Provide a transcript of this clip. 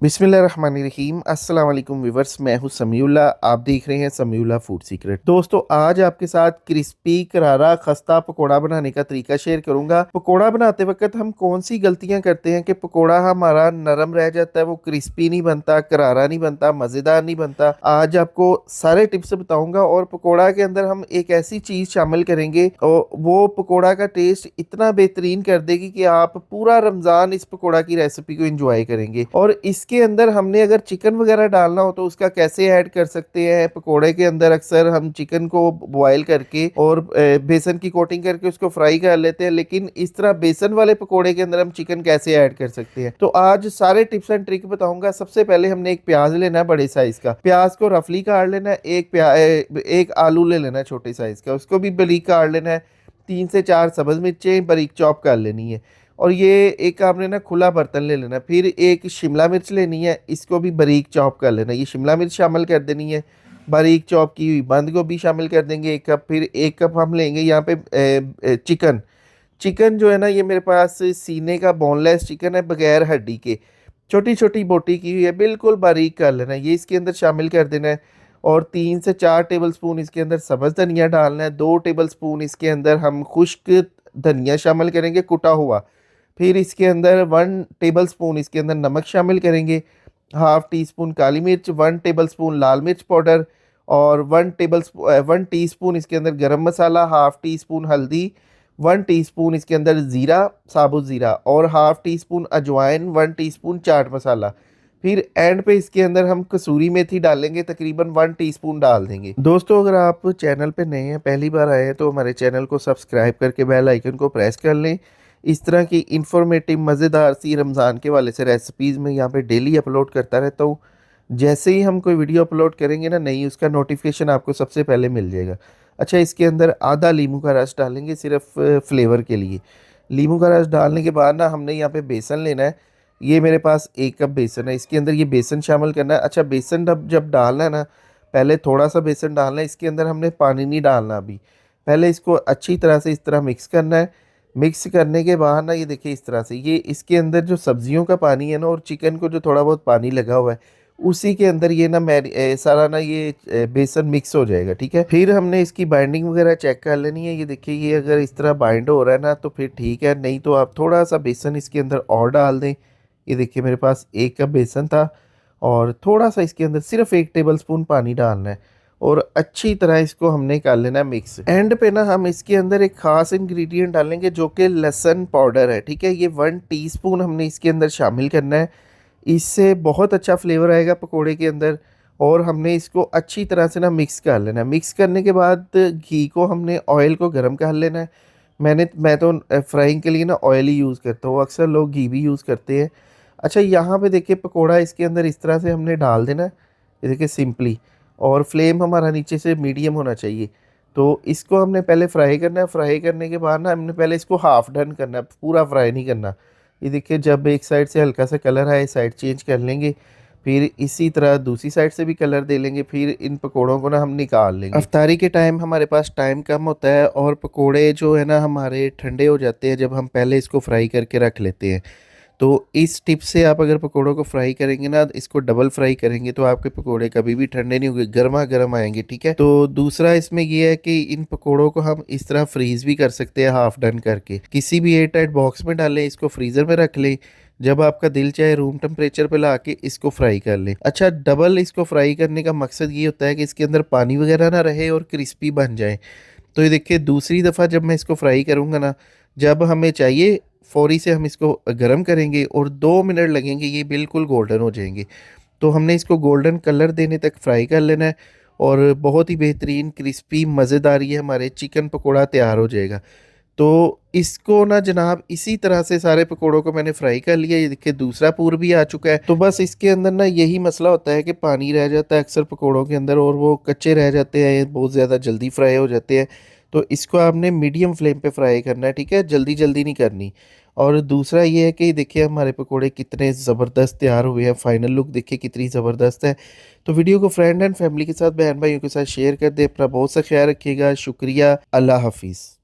बिस्मिल्लाहिर्रहमानिर्रहीम अस्सलाम वालेकुम व्यूवर्स, मैं हूं समीउल्लाह। आप देख रहे हैं समीउल्लाह फूड सीक्रेट। दोस्तों, आज आपके साथ क्रिस्पी करारा खस्ता पकोड़ा बनाने का तरीका शेयर करूंगा। पकोड़ा बनाते वक्त हम कौन सी गलतियां करते हैं कि पकोड़ा हमारा नरम रह जाता है, वो क्रिस्पी नहीं बनता, करारा नहीं बनता, मज़ेदार नहीं बनता। आज आपको सारे टिप्स बताऊंगा और पकोड़ा के अंदर हम एक ऐसी चीज़ शामिल करेंगे और वो पकोड़ा का टेस्ट इतना बेहतरीन कर देगी कि आप पूरा रमज़ान इस पकोड़ा की रेसिपी को एंजॉय करेंगे। और इसके अंदर हमने अगर चिकन वगैरह डालना हो तो उसका कैसे ऐड कर सकते हैं। पकोड़े के अंदर अक्सर हम चिकन को बॉयल करके और बेसन की कोटिंग करके उसको फ्राई कर लेते हैं, लेकिन इस तरह बेसन वाले पकोड़े के अंदर हम चिकन कैसे ऐड कर सकते हैं। तो आज सारे टिप्स एंड ट्रिक बताऊंगा। सबसे पहले हमने एक प्याज लेना है बड़े साइज का, प्याज को रफली काट लेना है। एक आलू ले लेना है छोटे साइज का, उसको भी बारीक काट लेना है। 3 से 4 सब्ज मिर्चें बारीक चॉप कर लेनी है। और ये एक आपने ना खुला बर्तन ले लेना। फिर एक शिमला मिर्च लेनी है, इसको भी बारीक चॉप कर लेना। ये शिमला मिर्च शामिल कर देनी है, बारीक चॉप की हुई बंद गोभी शामिल कर देंगे 1 कप। फिर 1 कप हम लेंगे यहाँ पे चिकन। चिकन जो है ना, ये मेरे पास सीने का बोनलेस चिकन है, बगैर हड्डी के, छोटी छोटी बोटी की हुई है, बिल्कुल बारीक कर लेना है। ये इसके अंदर शामिल कर देना है। और 3 से 4 टेबल स्पून इसके अंदर सब्ज़ धनिया डालना है। 2 टेबल स्पून इसके अंदर हम खुश्क धनिया शामिल करेंगे, कुटा हुआ। फिर इसके अंदर 1 टेबल स्पून इसके अंदर नमक शामिल करेंगे। हाफ टी स्पून काली मिर्च, 1 टेबल स्पून लाल मिर्च पाउडर, और 1 टी स्पून इसके अंदर गरम मसाला, हाफ टी स्पून हल्दी, 1 टीस्पून इसके अंदर ज़ीरा, साबुत ज़ीरा, और हाफ टी स्पून अजवाइन, 1 टीस्पून चाट मसाला। फिर एंड पे इसके अंदर हम कसूरी मेथी डालेंगे, तकरीबन 1 टीस्पून डाल देंगे। दोस्तों, अगर आप चैनल पे नए हैं, पहली बार आए हैं, तो हमारे चैनल को सब्सक्राइब करके बेल आइकन को प्रेस कर लें। इस तरह की इंफॉर्मेटिव मज़ेदार सी रमज़ान के वाले से रेसिपीज़ मैं यहाँ पे डेली अपलोड करता रहता हूँ। जैसे ही हम कोई वीडियो अपलोड करेंगे ना नई, उसका नोटिफिकेशन आपको सबसे पहले मिल जाएगा। अच्छा, इसके अंदर आधा नींबू का रस डालेंगे सिर्फ फ्लेवर के लिए। नींबू का रस डालने के बाद ना हमने यहाँ पे बेसन लेना है। ये मेरे पास 1 कप बेसन है, इसके अंदर ये बेसन शामिल करना है। अच्छा, बेसन जब डालना है ना, पहले थोड़ा सा बेसन डालना है, इसके अंदर हमने पानी नहीं डालना अभी। पहले इसको अच्छी तरह से इस तरह मिक्स करना है। मिक्स करने के बाद ना, ये देखिए इस तरह से, ये इसके अंदर जो सब्जियों का पानी है ना, और चिकन को जो थोड़ा बहुत पानी लगा हुआ है, उसी के अंदर ये ना सारा ना ये बेसन मिक्स हो जाएगा। ठीक है, फिर हमने इसकी बाइंडिंग वगैरह चेक कर लेनी है। ये देखिए, ये अगर इस तरह बाइंड हो रहा है ना तो फिर ठीक है, नहीं तो आप थोड़ा सा बेसन इसके अंदर और डाल दें। ये देखिए, मेरे पास 1 कप बेसन था और थोड़ा सा इसके अंदर सिर्फ 1 टेबल स्पून पानी डालना है और अच्छी तरह इसको हमने कर लेना है मिक्स। एंड पे ना हम इसके अंदर एक खास इंग्रेडिएंट डालेंगे जो कि लहसुन पाउडर है। ठीक है, ये 1 टीस्पून हमने इसके अंदर शामिल करना है। इससे बहुत अच्छा फ्लेवर आएगा पकोड़े के अंदर। और हमने इसको अच्छी तरह से ना मिक्स कर लेना है। मिक्स करने के बाद घी को हमने ऑयल को गर्म कर लेना है। मैं तो फ्राइंग के लिए ना ऑयल ही यूज़ करता हूँ, अक्सर लोग घी भी यूज़ करते हैं। अच्छा, यहाँ पे देखिए पकोड़ा इसके अंदर इस तरह से हमने डाल देना है। ये देखिए सिंपली, और फ्लेम हमारा नीचे से मीडियम होना चाहिए। तो इसको हमने पहले फ्राई करना है। फ्राई करने के बाद ना हमने पहले इसको हाफ डन करना है, पूरा फ्राई नहीं करना। ये देखिए, जब एक साइड से हल्का सा कलर आए, साइड चेंज कर लेंगे। फिर इसी तरह दूसरी साइड से भी कलर दे लेंगे। फिर इन पकोड़ों को ना हम निकाल लेंगे। अफ्तारी के टाइम हमारे पास टाइम कम होता है और पकोड़े जो है ना हमारे ठंडे हो जाते हैं जब हम पहले इसको फ्राई करके रख लेते हैं। तो इस टिप से आप अगर पकोड़ों को फ्राई करेंगे ना, इसको डबल फ्राई करेंगे, तो आपके पकोड़े कभी भी ठंडे नहीं होंगे, गर्मा गर्म आएंगे। ठीक है, तो दूसरा इसमें ये है कि इन पकोड़ों को हम इस तरह फ्रीज भी कर सकते हैं, हाफ डन करके। किसी भी एयर टाइट बॉक्स में डालें, इसको फ्रीजर में रख लें, जब आपका दिल चाहे रूम टेम्परेचर पे ला के इसको फ्राई कर लें। अच्छा, डबल इसको फ्राई करने का मकसद ये होता है कि इसके अंदर पानी वगैरह ना रहे और क्रिस्पी बन जाए। तो ये देखिए, दूसरी दफ़ा जब मैं इसको फ्राई करूँगा ना, जब हमें चाहिए फौरी से हम इसको गर्म करेंगे और 2 मिनट लगेंगे, ये बिल्कुल गोल्डन हो जाएंगे। तो हमने इसको गोल्डन कलर देने तक फ्राई कर लेना है और बहुत ही बेहतरीन क्रिस्पी मज़ेदार ये हमारे चिकन पकोड़ा तैयार हो जाएगा। तो इसको ना जनाब, इसी तरह से सारे पकोड़ों को मैंने फ्राई कर लिया। ये देखिए, दूसरा पूर भी आ चुका है। तो बस इसके अंदर ना यही मसला होता है कि पानी रह जाता है अक्सर पकोड़ों के अंदर और वो कच्चे रह जाते हैं, बहुत ज़्यादा जल्दी फ्राई हो जाते हैं। तो इसको आपने मीडियम फ्लेम पे फ्राई करना है। ठीक है, जल्दी जल्दी नहीं करनी। और दूसरा ये है कि देखिए हमारे पकोड़े कितने ज़बरदस्त तैयार हुए हैं, फाइनल लुक देखिए कितनी ज़बरदस्त है। तो वीडियो को फ्रेंड एंड फैमिली के साथ, बहन भाइयों के साथ शेयर कर दे। अपना बहुत सा ख्याल रखिएगा। शुक्रिया, अल्लाह हाफिज़।